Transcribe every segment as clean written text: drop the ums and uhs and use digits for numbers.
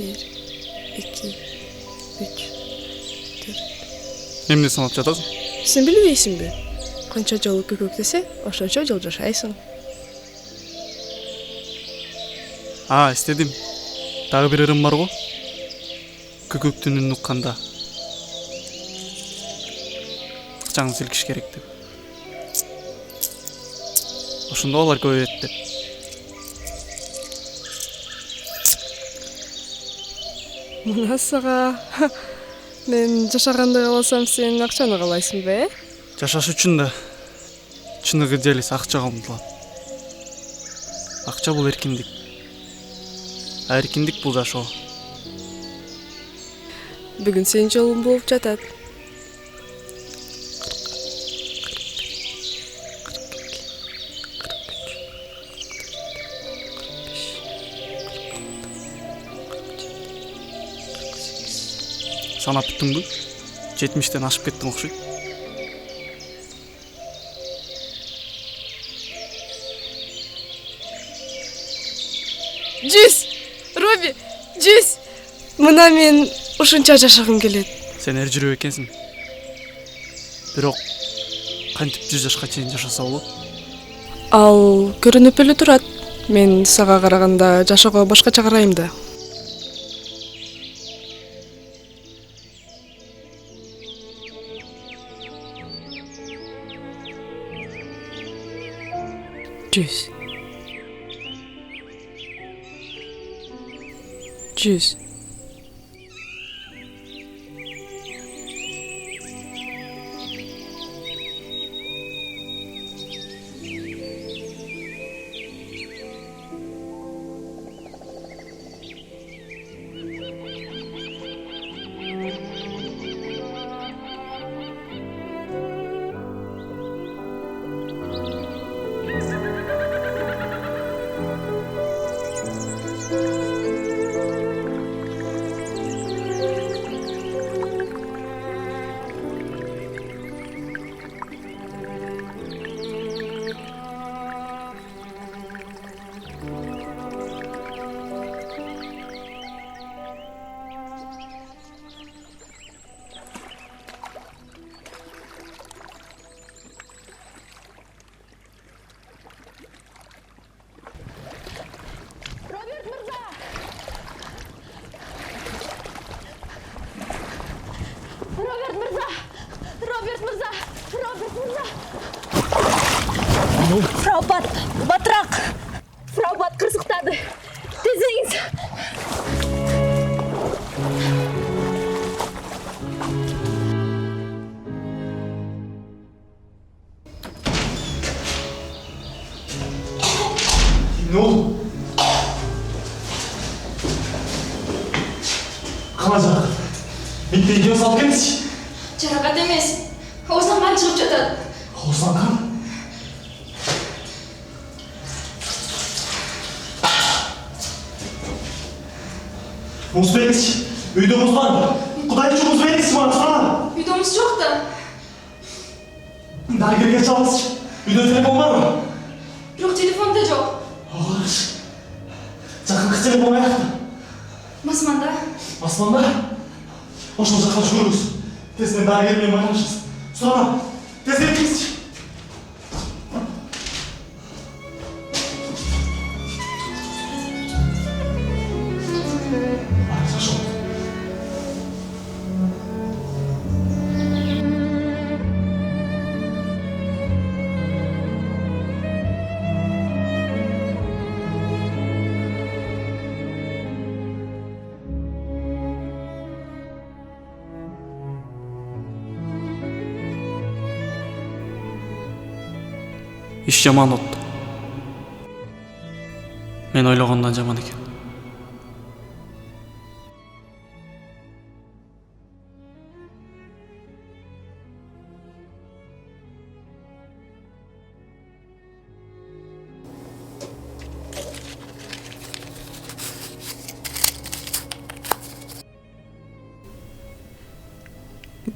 1, 2, 3, 4. Эмне санап жатасың? Сен билбейсиңби? Канча жолу көкөктесе, ошончо жол жашайсың. Эстедим. Дагы бир ырым бар го. Көкөктүн үнүн укканда акчаңды силкиш керек деп. Ошондо алар көбөйөт деп. Мына сага. Мен жашаганды кааласам, сен акчаны каалайсыңбы? Жашаш үчүн да чыныгы же эле акчага умтулат. Акча бул эркиндик. А эркиндик бул жашоо. Бүгүн сенин жолуң болуп жатат. Санап бүттүңбү? 70-тен ашып кеттиң окшойт. Жүз! Роби, жүз! Мына мен ушунча жашагым келет. Сен эр жүрөк экенсиң. Бирок кантип 100 жашка чейин жашаса болот? Ал көрүнүп эле турат. Мен сага караганда жашоого башкача карайм да. Жүз. Жүз. Frau Bat, батырақ! Frau Bat қырсықтады. Тезіңіз! Ne oldu? Қана жарақат. Бетпен жеу салып келмесің? Жарақат емес. Аузынан қан шығып жатады. Аузынан қан? Мұз беріңізші. Үйде мұз бар мı? Құдай үшін мұз беріңізші бana сұрағам. Үйде мұз жоқ та. Дәрігерге шалыңызшы. Үйде телефон бар mı? Жоқ, телефон да жоқ. Оларыш. Жақын телефон аяқты. Масманда. Асманда? Ошол жаққа жүріңіз. Тезінен дәрігермен байланышыңыз. Сұрағам. Тез келіңізші. Иш жаман отты. Мен ойлогондон жаман экен.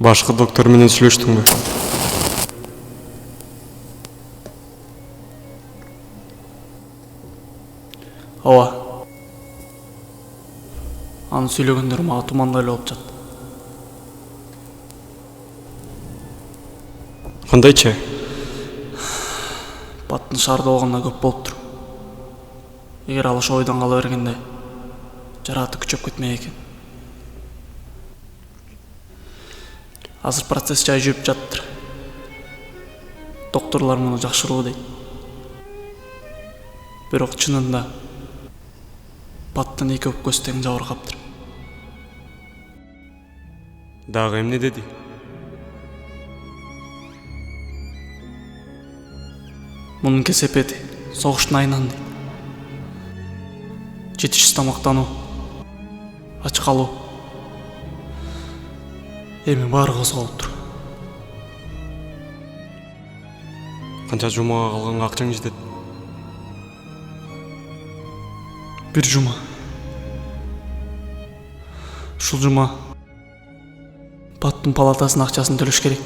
Башкы доктор менен сүйлөштүңбү? Ооба. Аны сүйлөгөндөр мага тумандай эле болуп жатты. Кандайча? Баттын шаарды болгондо көп болуптур. Эгер ал ошо ойдон кала бергенде жарааты күчөп кетмек экен. Азыр процесс жай жүрүп жатыр. Докторлор муну жакшыруу дейт. Бирок чынында баттын эки өпкөсү тең жабыркаптыр. Дагы эмне деди? Мунун кесепети согуштун айынан дейт. Жетишсиз тамактануу, ач калуу. Эми баары козголуптур. Канча жумага калганга акчаң жетет? Бир жума. Ушул жума баттын палатасынын акчасын төлөш керек.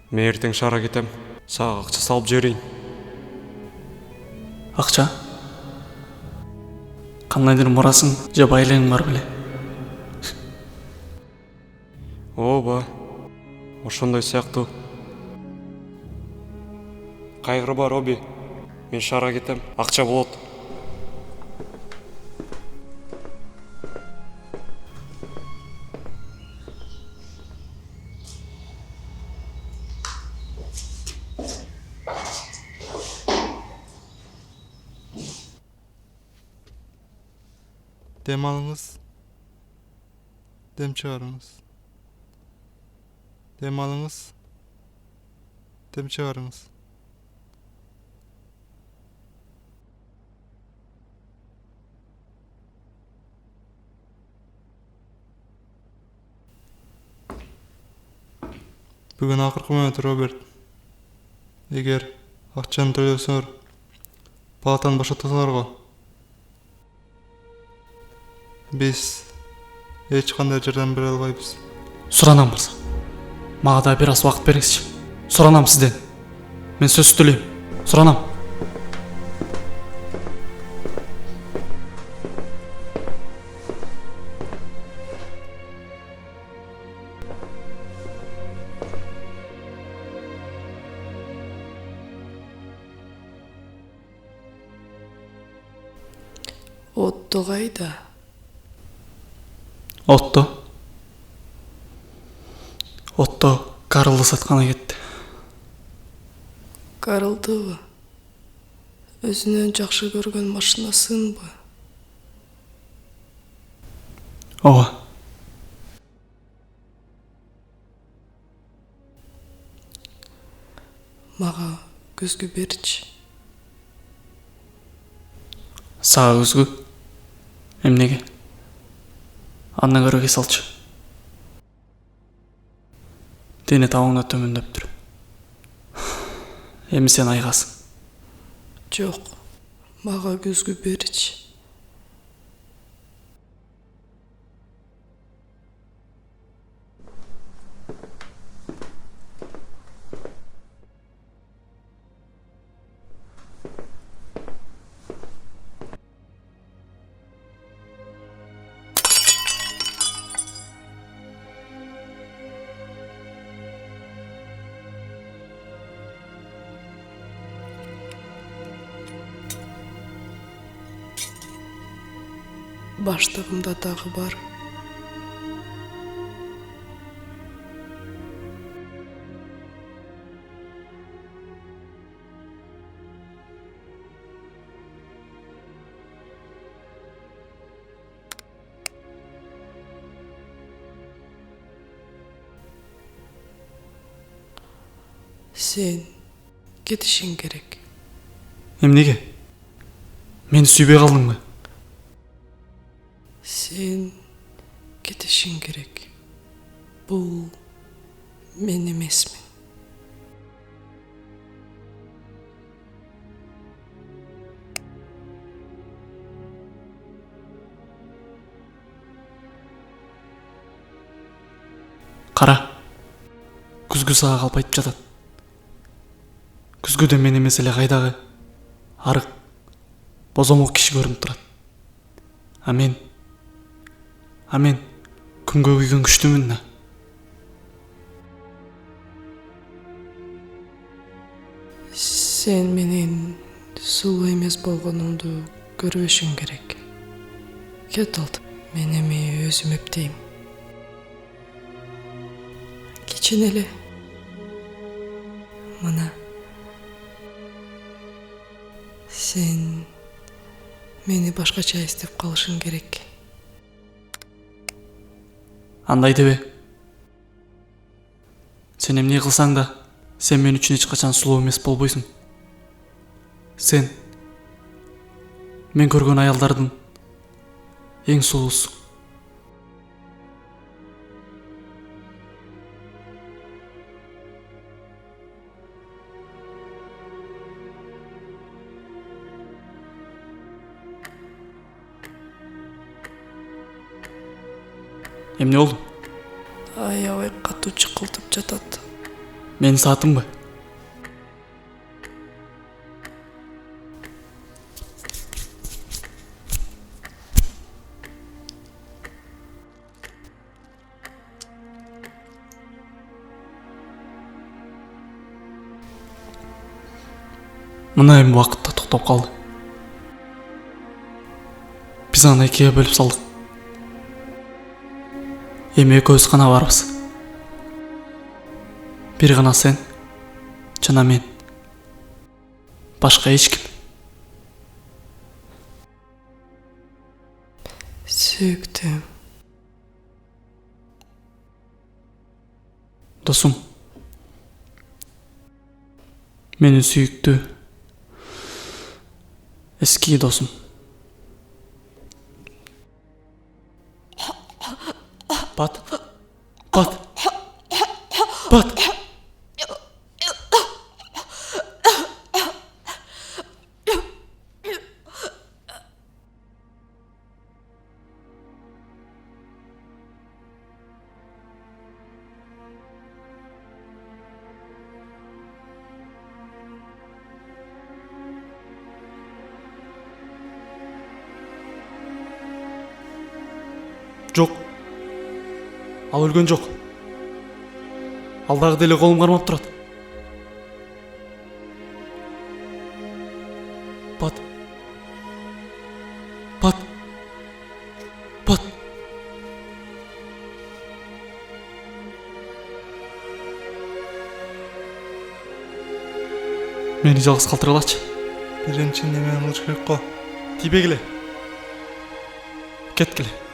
Мен эртең шаара кетем. Сага акча салып жиберейин. Акча? Кандайдыр мурасың же байлыгың бар беле? Ооба. Ошондой сыяктуу. Кайгырба бар, Оби. Мен шаара кетем. Акча болот. Dem alыңыз, dem çıkarыңыз. Dem alыңыз, dem çıkarыңыз. Бүгін ақырғы момент, Роберт. Егер ақчаны төлөсөңөр, палатаны бошотосуңар го. Биз эч кандай жардам бере албайбыз. Суранам мырза. Мага да бир аз убакыт бериңизчи. Суранам сизден. Мен сөз төлөйм. Суранам. Отто кайда? Отто Карлы сатканы кетти. Карлдыбы? Өзүнөн жакшы көргөн машинасынбы? Ооба. Мага көзгү берчи. Сага көзгү? Эмнеге? Андан көрө салчы. Дене табыңда төмөндөптүр. Эми сен айгасың. Жок, мага көзгү берчи. Баштыгымда дагы бар. Сен кетишиң керек. Эмнеге? Мени сүйбөй калдыңбы? Сен кетишиң керек. Бул мен эмесмин. Кара. Күзгү сага калп айтып жатат. Күзгүдө мен эмес эле кайдагы арык, бозомок киши көрүнүп турат. А мен күнгө күйгөн күчтүүмүн да. Сен менен сулуу эмес болгонуңду көрбөшүң керек. Кет алды. Мен эми өзүм эптейм. Кичине эле. Мына. Сен мени башкача эстеп калышың керек. Андай дебе. Сен эмне кылсаң да, сен мен үчүн эч качан сулуу эмес болбойсуң. Сен мен көргөн аялдардын эң сулуусуң. Эмне болду? Аябай катуу чыкылтып жатат. Менин саатымбы? Мына эми убакытта токтоп калды. Биз аны экиге бөлүп салдык. Эми экөөбүз гана барбыз. Бир гана сен жана мен. Башка эч ким. Сүйүктүм. Досум. Менин сүйүктүү эски досум. Бат. Жок. Ал өлгөн жок. Ал дагы деле колум кармап турат. Бат. Мени жалгыз калтыргылачы. Биринчи неме кылыш керек го? Тийбегиле. Кеткиле.